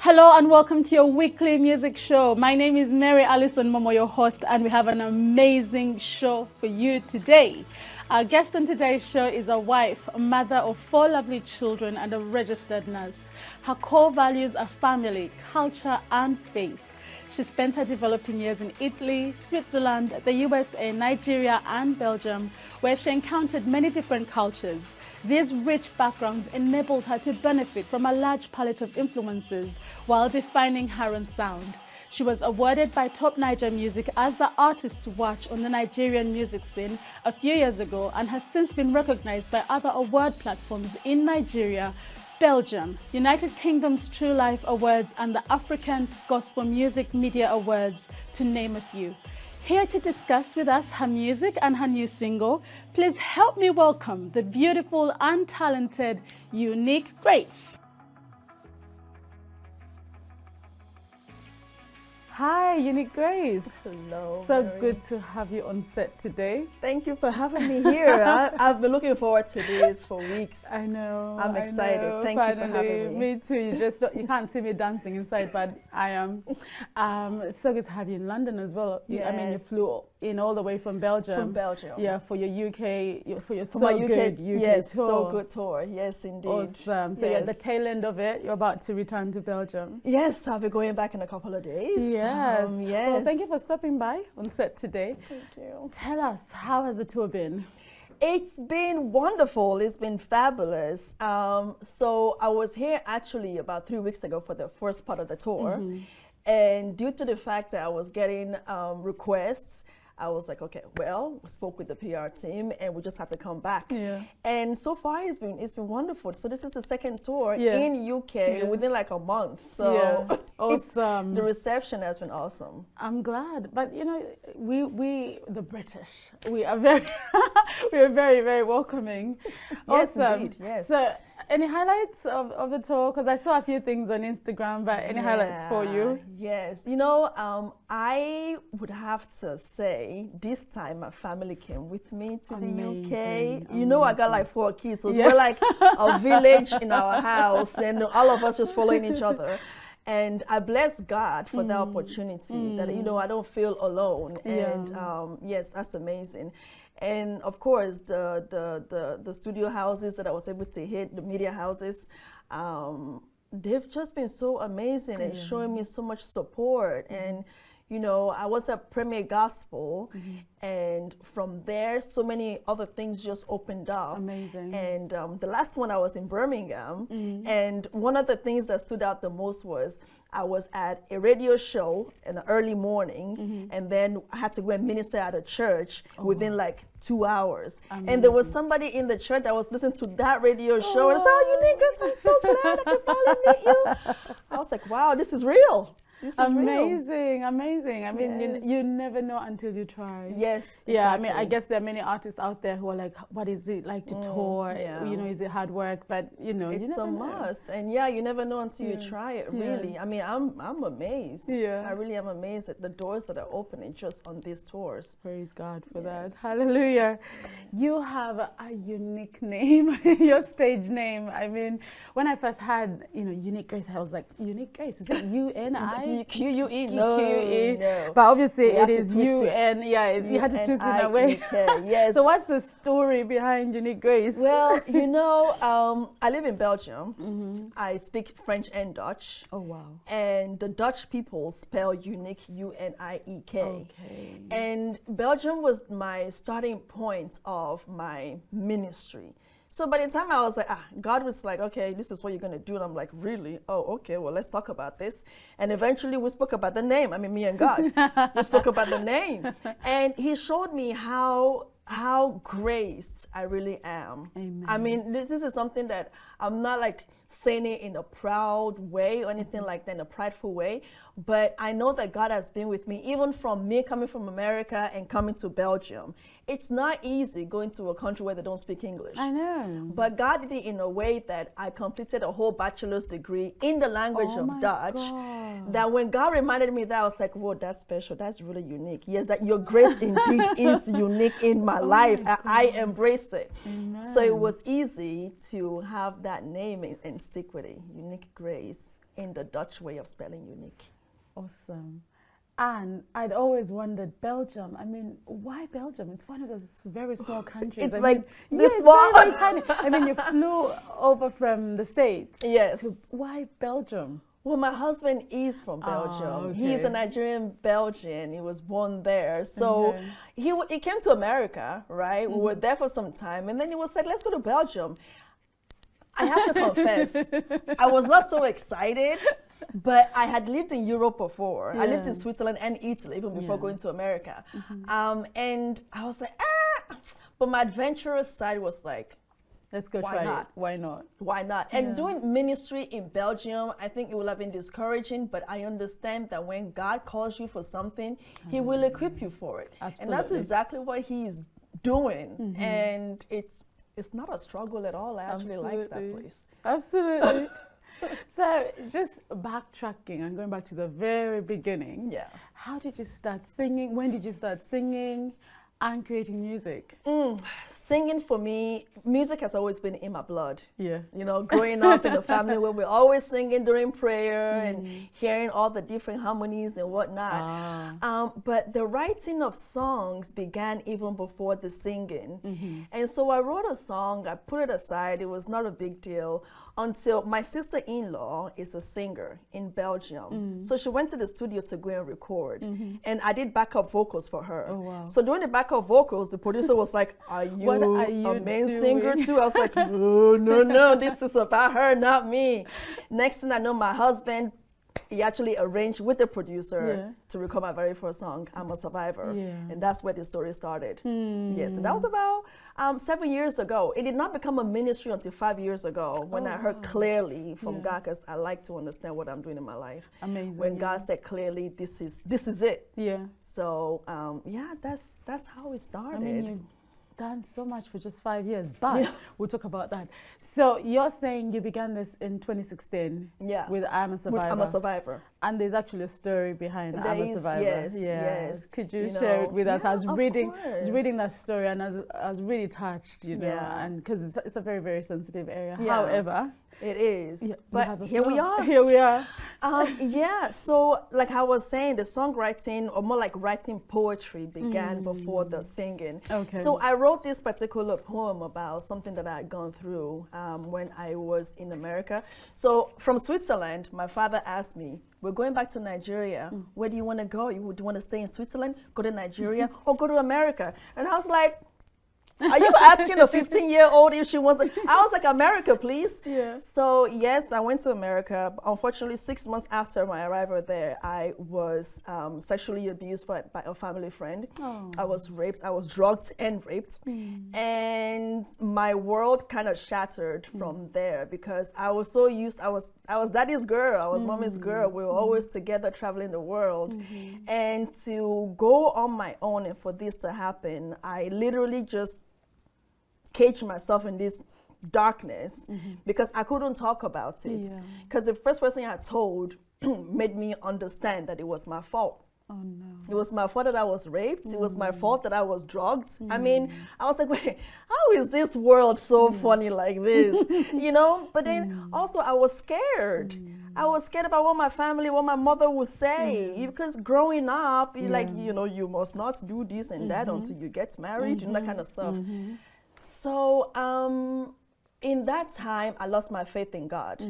Hello and welcome to your weekly music show. My name is Mary ALISON MOMOH, your host, and we have an amazing show for you today. Our guest on today's show is a wife, a mother of 4 lovely children, and a registered nurse. Her core values are family, culture, and faith. She spent her developing years in Italy, Switzerland, the USA, Nigeria, and Belgium, where she encountered many different cultures. These rich backgrounds enabled her to benefit from a large palette of influences while defining her own sound. She was awarded by Top Niger Music as the artist to watch on the Nigerian music scene a few years ago and has since been recognized by other award platforms in Nigeria, Belgium, United Kingdom's True Life Awards, and the African Gospel Music Media Awards, to name a few. Here to discuss with us her music and her new single, please help me welcome the beautiful and talented Uniekgrace. Hi, Uniekgrace. Hello. So Mary. good to have you on set today. Thank you for having me here. I've been looking forward to this for weeks. I know. I'm excited. Thank you for having me. Me too. You can't see me dancing inside, but I am. So good to have you in London as well. Yes. I mean, you flew in all the way from Belgium. From Belgium. Yeah, for your UK, for your my good UK yes, tour. so good tour. Yes, indeed. Awesome. So you're at the tail end of it. You're about to return to Belgium. Yes, I'll be going back in a couple of days. Yes. Yes. Well, thank you for stopping by on set today. Thank you. Tell us, how has the tour been? It's been wonderful. It's been fabulous. So I was here actually about 3 weeks ago for the first part of the tour. And due to the fact that I was getting requests, I was like, okay, well, we spoke with the PR team and we just had to come back. Yeah. And so far it's been wonderful. So this is the second tour Yeah. in UK within like a month. So Yeah. Awesome. the reception has been awesome. I'm glad, but you know, we the British, we are very, we are very, very welcoming. Yes, Awesome. indeed, yes. So, any highlights of the tour? Because I saw a few things on Instagram, but any highlights for you? Yes, you know, I would have to say this time my family came with me to the UK. You know, I got like 4 kids, so we're like a village in our house, and all of us just following each other. And I bless God for that opportunity that, you know, I don't feel alone. And yes, that's amazing. And of course, the studio houses that I was able to hit, the media houses, they've just been so amazing and showing me so much support. And you know, I was at Premier Gospel, and from there, so many other things just opened up. Amazing. And the last one, I was in Birmingham, and one of the things that stood out the most was I was at a radio show in the early morning, and then I had to go and minister at a church within like 2 hours. Amazing. And there was somebody in the church that was listening to that radio show, and I said, "Oh, Uniekgrace, I'm so glad I could finally meet you." I was like, "Wow, this is real." Amazing, amazing. I mean, Yes. you never know until you try. Yes. Yeah, I mean, exactly. I guess there are many artists out there who are like, what is it like to tour? yeah. You know, is it hard work? But, you know, you It's never a know. must, and yeah, you never know until you try it. Really, I mean, I'm amazed. Yeah. I really am amazed at the doors that are opening just on these tours. Praise God for that. Hallelujah. You have a unique name, your stage name. I mean, when I first had, you know, Uniekgrace, I was like, Uniekgrace, is it U-N-I? Q-U-E, Q-U-E. no. But obviously You have it to is twist U-N. Yeah, you had to twist it in a way. Yes. So what's the story behind Uniekgrace? Well, you know, I live in Belgium. I speak French and Dutch. Oh, wow. And the Dutch people spell unique, U-N-I-E-K. Okay. And Belgium was my starting point of my ministry. So by the time I was like, God was like, okay, this is what you're going to do. And I'm like, really? Oh, okay, well, let's talk about this. And eventually we spoke about the name. I mean, me and God, we spoke about the name. And he showed me how graced I really am. Amen. I mean, this is something that I'm not like saying it in a proud way or anything like that, in a prideful way. But I know that God has been with me, even from me coming from America and coming to Belgium. It's not easy going to a country where they don't speak English. I know. But God did it in a way that I completed a whole bachelor's degree in the language of Dutch. God. That when God reminded me that, I was like, whoa, that's special. That's really unique. Yes, that your grace indeed is unique in my life. I embrace it. Amen. So it was easy to have that name and stick with it. Uniekgrace. in the Dutch way of spelling unique. Awesome. And I'd always wondered, Belgium, I mean, why Belgium? It's one of those very small countries. It's I like mean, this yeah, small. very, very tiny. I mean, you flew over from the States. Yes. Why Belgium? Well, my husband is from Belgium. Okay. He's a Nigerian Belgian. He was born there. So he came to America, right? We were there for some time. And then he was said, let's go to Belgium. I have to confess, I was not so excited, but I had lived in Europe before. I lived in Switzerland and Italy even before going to America. And I was like, but my adventurous side was like, let's go try it. Why not? Why not? And doing ministry in Belgium, I think it would have been discouraging, but I understand that when God calls you for something, He will equip you for it. Absolutely. And that's exactly what He's doing. And it's not a struggle at all. I actually like that place. Absolutely. So just backtracking and going back to the very beginning. Yeah. How did you start singing? When did you start singing and creating music? Singing for me, music has always been in my blood. Yeah. You know, growing up in a family where we're always singing during prayer and hearing all the different harmonies and whatnot. But the writing of songs began even before the singing. And so I wrote a song, I put it aside, it was not a big deal until my sister-in-law is a singer in Belgium. So she went to the studio to go and record. And I did backup vocals for her. Oh, wow. So during the backup vocals, the producer was like, are you a main singer too? I was like, no, this is about her, not me. Next thing I know, my husband, he actually arranged with the producer to record my very first song, I'm a Survivor. And that's where the story started. Yes, and that was about 7 years ago. It did not become a ministry until 5 years ago when I heard clearly from God, because I like to understand what I'm doing in my life. Amazing. When God said clearly, this is it. Yeah. So that's how it started. I mean, you've done so much for just 5 years, but we'll talk about that. So you're saying you began this in 2016 with I'm a Survivor. With I'm a Survivor. And there's actually a story behind I'm a Survivor. Yes. Could you share it with us? I was reading that story and I was really touched, you know, and because it's a very, very sensitive area. However, it is. But here we are. Here we are. So like I was saying, the songwriting, or more like writing poetry, began before the singing. Okay. So I wrote this particular poem about something that I had gone through when I was in America. So from Switzerland, my father asked me, we're going back to Nigeria. Where do you want to go? Do you want to stay in Switzerland, go to Nigeria, or go to America? And I was like, are you asking a 15-year-old if she wants to? I was like, America, please. Yeah. So yes, I went to America. Unfortunately, 6 months after my arrival there, I was sexually abused by a family friend. I was raped. I was drugged and raped. And my world kind of shattered from there because I was so used. I was daddy's girl. I was mommy's girl. We were always together traveling the world. And to go on my own and for this to happen, I literally just cage myself in this darkness because I couldn't talk about it. Because the first person I told made me understand that it was my fault. Oh no. It was my fault that I was raped. It was my fault that I was drugged. I mean, I was like, wait, how is this world so funny like this? You know? But then also I was scared. I was scared about what my family, what my mother would say. Because growing up, like, you know, you must not do this and that until you get married and that kind of stuff. So in that time, I lost my faith in God.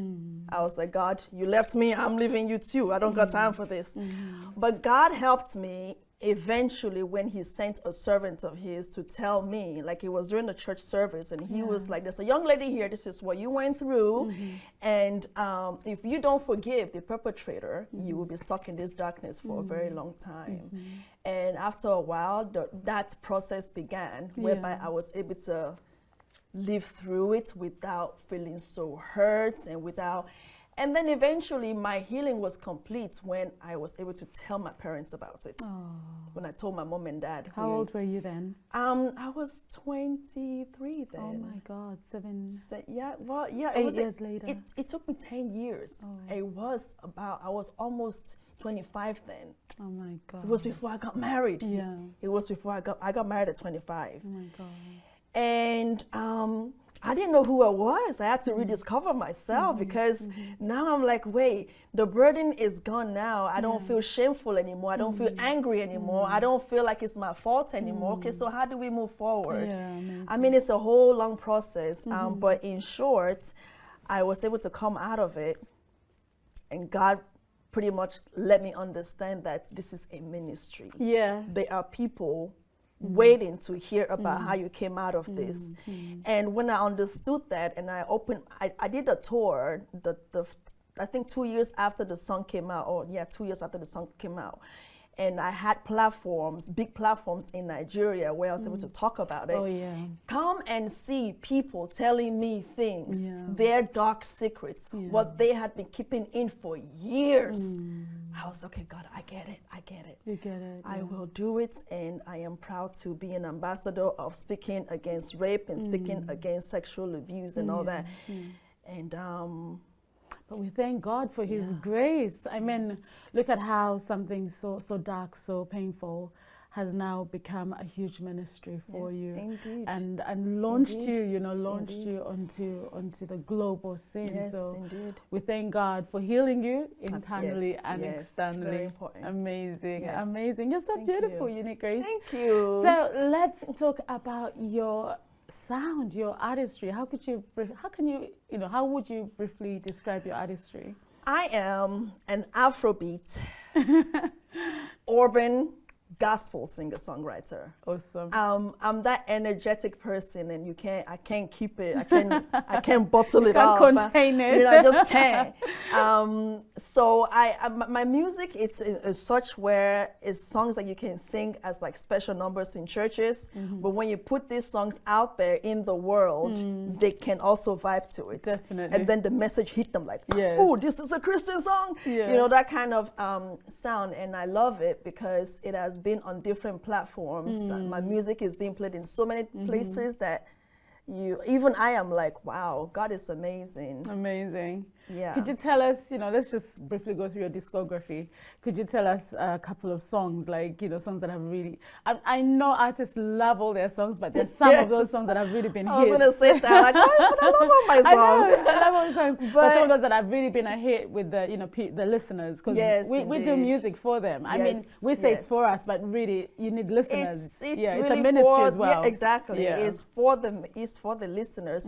I was like, God, you left me, I'm leaving you too. I don't got time for this. But God helped me eventually when He sent a servant of His to tell me, like it was during the church service, and he was like, there's a young lady here, this is what you went through. And if you don't forgive the perpetrator, you will be stuck in this darkness for a very long time. And after a while, that process began, whereby I was able to live through it without feeling so hurt and then eventually my healing was complete when I was able to tell my parents about it. When I told my mom and dad. How old were you then? I was 23 then. Oh my God, 8 years later. It took me 10 years. I was almost 25 then. Oh my God. It was before I got married. It was before I got married at 25. Oh my God. And I didn't know who I was. I had to rediscover myself because now I'm like, wait, the burden is gone now. I don't feel shameful anymore. I don't feel angry anymore. I don't feel like it's my fault anymore. Okay, so how do we move forward? Yeah, I mean, it's a whole long process, but in short, I was able to come out of it, and God pretty much let me understand that this is a ministry. Yeah. There are people waiting to hear about how you came out of this. And when I understood that, and I did a tour, I think 2 years after the song came out, 2 years after the song came out. And I had platforms, big platforms in Nigeria where I was able to talk about it. Oh, yeah. Come and see people telling me things, their dark secrets, what they had been keeping in for years. I was, okay, God, I get it. You get it. I will do it, and I am proud to be an ambassador of speaking against rape and speaking against sexual abuse and all that. And but we thank God for His grace. I mean, look at how something so dark, so painful has now become a huge ministry for you, indeed. and launched you, launched you onto the global scene. Yes, so indeed. we thank God for healing you internally and externally. Very important. Amazing, amazing. You're so beautiful, Uniekgrace. Thank you. So let's talk about your sound, your artistry. How would you briefly describe your artistry? I am an Afrobeat, urban gospel singer-songwriter. Awesome. I'm that energetic person, and I can't keep it. I can't bottle it up. up. Contain it. I just can't. So my music is such where it's songs that you can sing as like special numbers in churches. But when you put these songs out there in the world, they can also vibe to it. Definitely. And then the message hit them like, yes. oh, this is a Christian song. Yeah. That kind of sound, and I love it because it has been on different platforms. My music is being played in so many places that even I am like, wow, God is amazing. Amazing. Yeah. Could you tell us, let's just briefly go through your discography. Could you tell us a couple of songs, like, songs that have really, I know artists love all their songs, but there's some of those songs that have really been hits. I was going to say that, like, oh, I love all my songs. I love all the songs, but some of those that have really been a hit with the, the listeners, because we do music for them. I mean, we say it's for us, but really, you need listeners. It's really it's a ministry as well. Yeah, exactly. Yeah. It's for the listeners.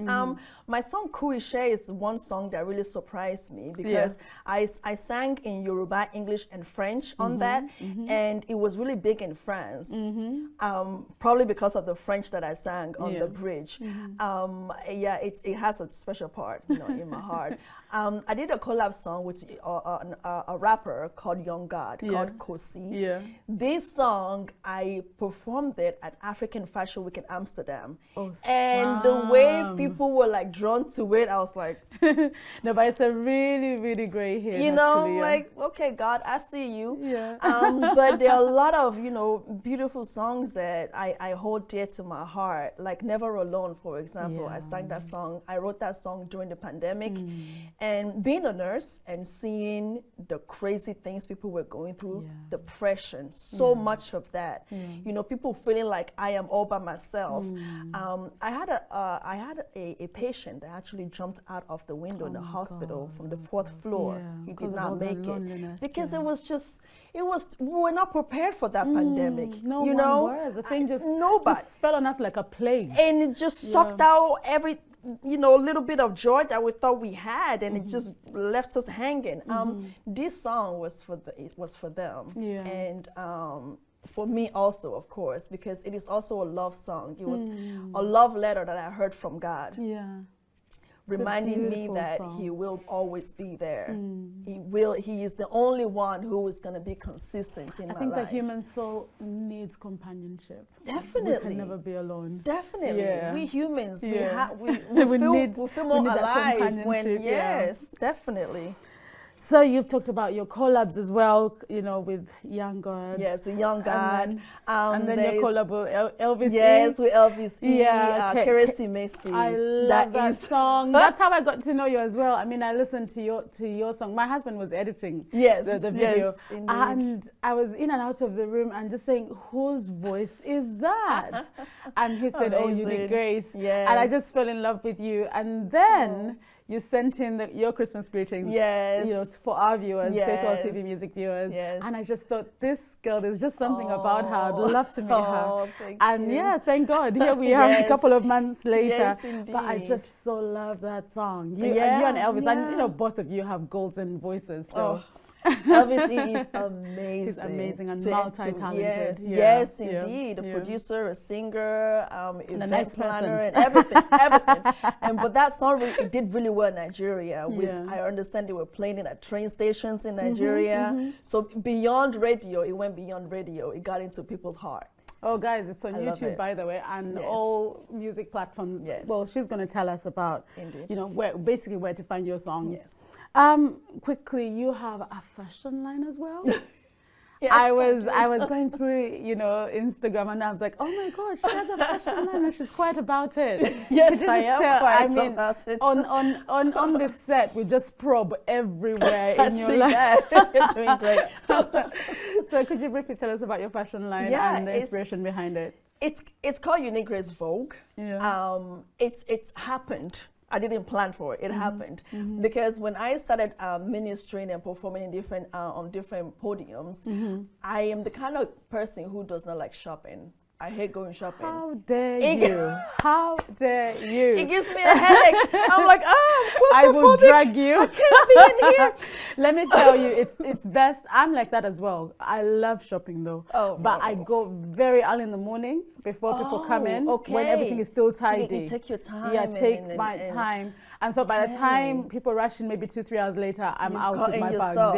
My song Kuishe is one song that really surprised me because I sang in Yoruba, English, and French on that, and it was really big in France. Probably because of the French that I sang on the bridge. It has a special part, in my heart. I did a collab song with a rapper called Young God, called Kosi. This song, I performed it at African Fashion Week in Amsterdam. And the way people were like drawn to it, I was like, no, but it's a really, really great hit. Like, okay, God, I see you. But there are a lot of, beautiful songs that I hold dear to my heart, like Never Alone, for example. I sang that song. I wrote that song during the pandemic. And being a nurse and seeing the crazy things people were going through, depression, so much of that, people feeling like I am all by myself. I had a patient that actually jumped out of the window in the hospital from the 4th floor. He did not make it because we were not prepared for that pandemic. No one was. The thing just fell on us like a plague. And it just sucked out every little bit of joy that we thought we had, and it just left us hanging. This song was for them, and for me also, of course, because it is also a love song. It was a love letter that I heard from God. Reminding me that He will always be there. He is the only one who is going to be consistent in my life. I think the human soul needs companionship. Definitely. We can never be alone. Definitely. We humans, we feel more alive when, definitely. So you've talked about your collabs as well, you know, with Young God. Yes, with Young God. And then your collab with Elvis. Yes, with Elvis. Yeah, Keresimesi. I love that song. That's how I got to know you as well. I mean, I listened to your song. My husband was editing the video, and I was in and out of the room and just saying, whose voice is that? And he said, oh, Uniekgrace. Yes. And I just fell in love with you. And then you sent in your Christmas greetings, you know, for our viewers, Faithworld TV music viewers. And I just thought, this girl, there's just something about her. I'd love to meet her. And yeah, thank God, here we are a couple of months later. But I just so love that song. You and Elvis, and you know, both of you have golden voices. So. Elvis is amazing. He's amazing and multi-talented. Yes, indeed. A producer, a singer, and a nice planner, and everything, but that song it did really well in Nigeria. I understand they were playing it at train stations in Nigeria. So beyond radio, it went beyond radio. It got into people's heart. Oh, guys, it's on YouTube, by the way, and all music platforms. Well, she's going to tell us about, you know, where to find your songs. Quickly, you have a fashion line as well. I was going through, you know, Instagram, and I was like, oh my God, she has a fashion line, and she's quite about it. Yes, I am quite about it. On this set, we just probe everywhere in your life. You're doing great. So could you briefly tell us about your fashion line and the inspiration behind it? It's called Uniekgrace Vogue. It's happened. I didn't plan for it. It happened because when I started ministering and performing in different on different podiums, I am the kind of person who does not like shopping. I hate going shopping. How dare you? How dare you? It gives me a headache. I'm like, I will drag you. I can't be in here. Let me tell you, it's best. I'm like that as well. I love shopping though. But I go very early in the morning before people come in, when everything is still tidy. So you take your time. Yeah, take my time. And so by the time people rush in, maybe 2-3 hours later, I'm out with my bags. Stuff.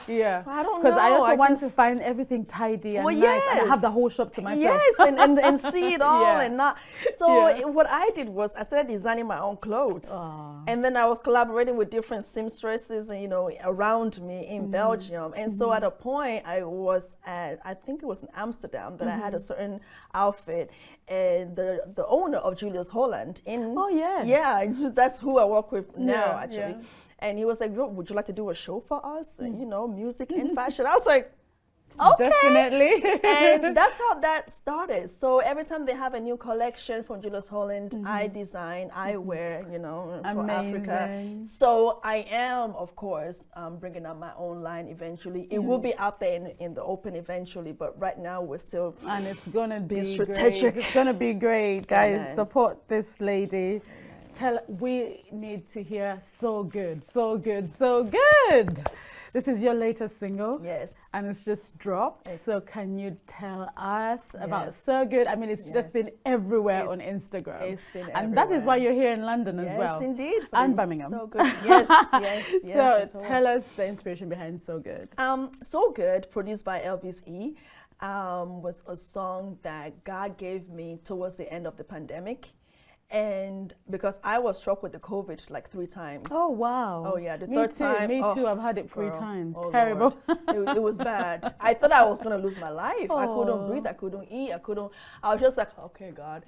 Yeah. I don't know. Because I also want to find everything tidy and nice, and I have the whole shop to myself. Yes, and see it all and not. So what I did was I started designing my own clothes, and then I was collaborating with different seamstresses, and you know, around me in Belgium. And so at a point, I think it was in Amsterdam that I had a certain outfit, and the owner of Julius Holland that's who I work with now actually. And he was like, would you like to do a show for us? And, you know, music and fashion. I was like, okay. Definitely. And that's how that started. So every time they have a new collection from Julius Holland, I design, I wear, you know, for Africa. So I am, of course, bringing out my own line eventually. It will be out there in the open eventually, but right now we're still and it's going to be strategic. Great. It's going to be great, guys. Support this lady. We need to hear So Good, So Good, So Good. This is your latest single. Yes. And it's just dropped. So can you tell us about So Good? I mean, it's just been everywhere on Instagram. It's been and everywhere. That is why you're here in London as well. Yes, indeed. And Birmingham. So Good. Yes. So tell us the inspiration behind So Good. So Good, produced by Elvis E, was a song that God gave me towards the end of the pandemic. And because I was struck with the COVID like 3 times. Oh, wow. Oh, yeah. The third time. Me too. I've had it 3 times. Terrible. It was bad. I thought I was going to lose my life. I couldn't breathe. I couldn't eat. I was just like, okay, God.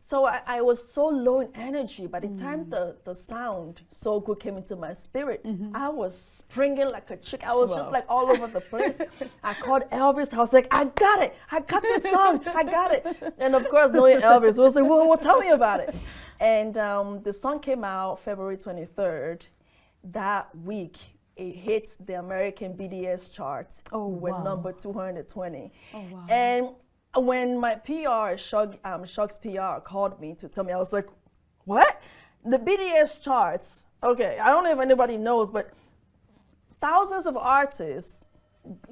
So I was so low in energy. By the time the sound So Good came into my spirit, I was springing like a chick. I was just like all over the place. I called Elvis. I was like, I got it. I got this song. I got it. And of course, knowing Elvis, I was like, well, tell me about it. And the song came out February 23rd. That week, it hit the American BDS charts with number 220. Oh, wow. And when my PR, Shucks PR, called me to tell me, I was like, what? The BDS charts, okay, I don't know if anybody knows, but thousands of artists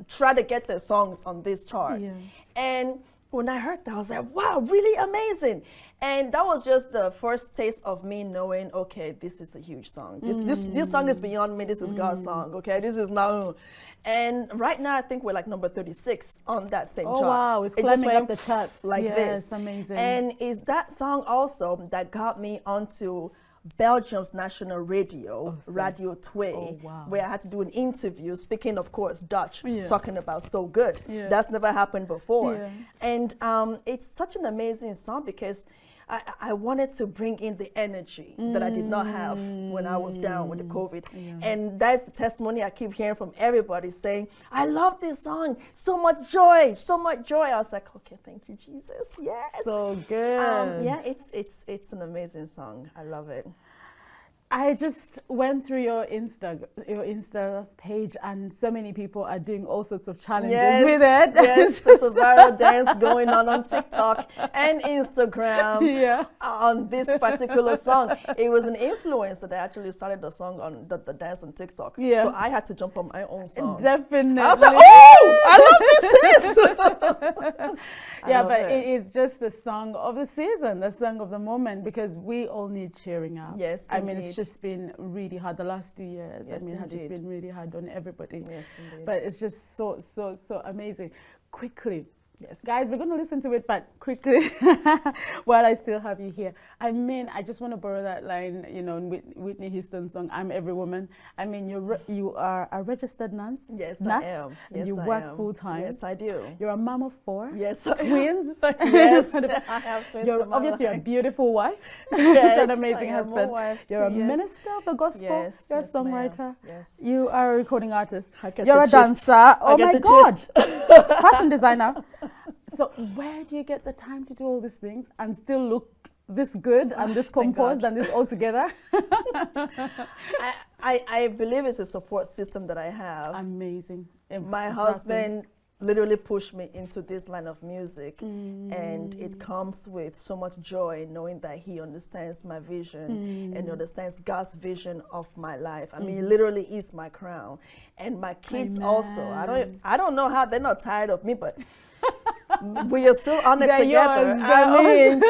try to get their songs on this chart. And when I heard that, I was like, wow, really amazing. And that was just the first taste of me knowing, okay, this is a huge song. This song is beyond me. This is God's song, okay? This is now. And right now, I think we're like number 36 on that same chart. Oh, wow. It's climbing up the charts. Like this. Yes, amazing. And it's that song also that got me onto Belgium's national radio, Awesome. Radio 2, Oh, wow. where I had to do an interview speaking, of course, Dutch, Yeah. talking about So Good. Yeah. That's never happened before. Yeah. And it's such an amazing song because I wanted to bring in the energy that I did not have when I was down with the COVID. Yeah. And that's the testimony I keep hearing from everybody saying, I love this song, so much joy, so much joy. I was like, okay, thank you, Jesus. Yes. So good. Yeah, it's an amazing song. I love it. I just went through your Insta page, and so many people are doing all sorts of challenges with it. Yes, there's a viral dance going on TikTok and Instagram Yeah. on this particular song. It was an influencer that actually started the song on the dance on TikTok. Yeah. So I had to jump on my own song. Definitely. I was like, oh, I love this. Yeah, love but it. it is just the song of the season, the song of the moment, because we all need cheering up. Yes, I mean, it's indeed. just been really hard the last 2 years. Yes, I mean, have just indeed. been really hard on everybody. Yes, indeed. But it's just so amazing. Quickly. Yes. Guys, we're going to listen to it, but quickly, while I still have you here. I mean, I just want to borrow that line, you know, in Whitney Houston's song, I'm Every Woman. I mean, you are a registered nurse. Yes, nurse, I am. and Yes, you I work am. full time. Yes, I do. You're a mom of 4. Yes, I am. Twins. Yes, I have twins. You're in my obviously a life. beautiful wife. Yes, You're an amazing I am a husband. wife You're a too, yes. minister of the gospel. Yes, You're a yes, ma'am. songwriter. Yes. You are a recording artist. I get You're the a gist. dancer. I Oh get my the God. gist. Fashion designer. So where do you get the time to do all these things and still look this good and this Thank composed God. and this all together? I believe it's a support system that I have. Amazing. My Exactly. husband literally pushed me into this line of music, and it comes with so much joy knowing that he understands my vision and understands God's vision of my life. I mean, he literally is my crown, and my kids also. I don't know how they're not tired of me, but we are still on it They're together. yours, I mean,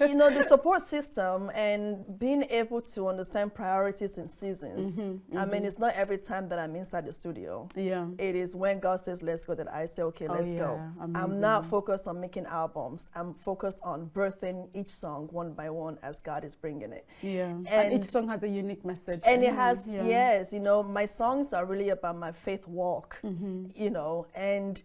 you know, the support system and being able to understand priorities and seasons. I mean, it's not every time that I'm inside the studio. Yeah. It is when God says, let's go, that I say, okay, let's go. Amazing. I'm not focused on making albums. I'm focused on birthing each song one by one as God is bringing it. Yeah. And And each song has a unique message. And it has, Yeah. yes, you know, my songs are really about my faith walk, you know, and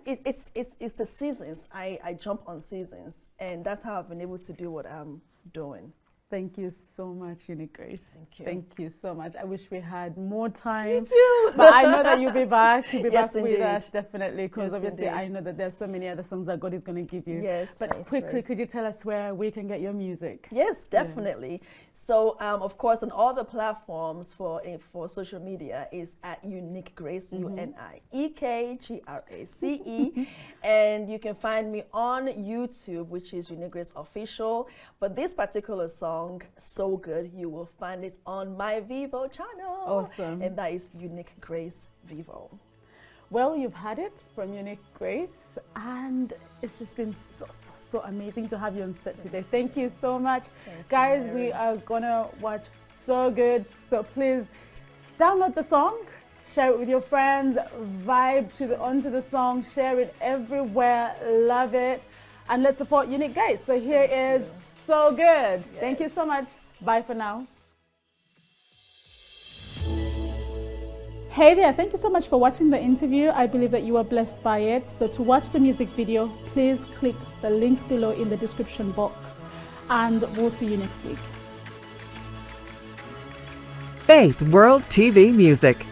it's the seasons. I jump on seasons, and that's how I've been able to do what I'm doing. Thank you so much, Uniekgrace. Thank you. Thank you so much. I wish we had more Me time. too. But I know that you'll be back. You'll be Yes, back with indeed. us, definitely, because Yes, obviously indeed. I know that there's so many other songs that God is going to give you. Yes, But praise, quickly, praise. could you tell us where we can get your music? Yes, definitely. So, of course, on all the platforms for social media is at Uniekgrace, UNIEKGRACE. And you can find me on YouTube, which is Uniekgrace Official. But this particular song, So Good, you will find it on my Vivo channel. Awesome. And that is Uniekgrace Vivo. Well, you've had it from Uniekgrace, and it's just been so amazing to have you on set today. Thank you so much. Guys, we are gonna watch So Good, so please download the song, share it with your friends, vibe onto the song, share it everywhere, love it, and let's support Uniekgrace. So here is So Good. Thank you so much. Bye for now. Hey there, thank you so much for watching the interview. I believe that you were blessed by it. So to watch the music video, please click the link below in the description box, and we'll see you next week. Faithworld TV Music.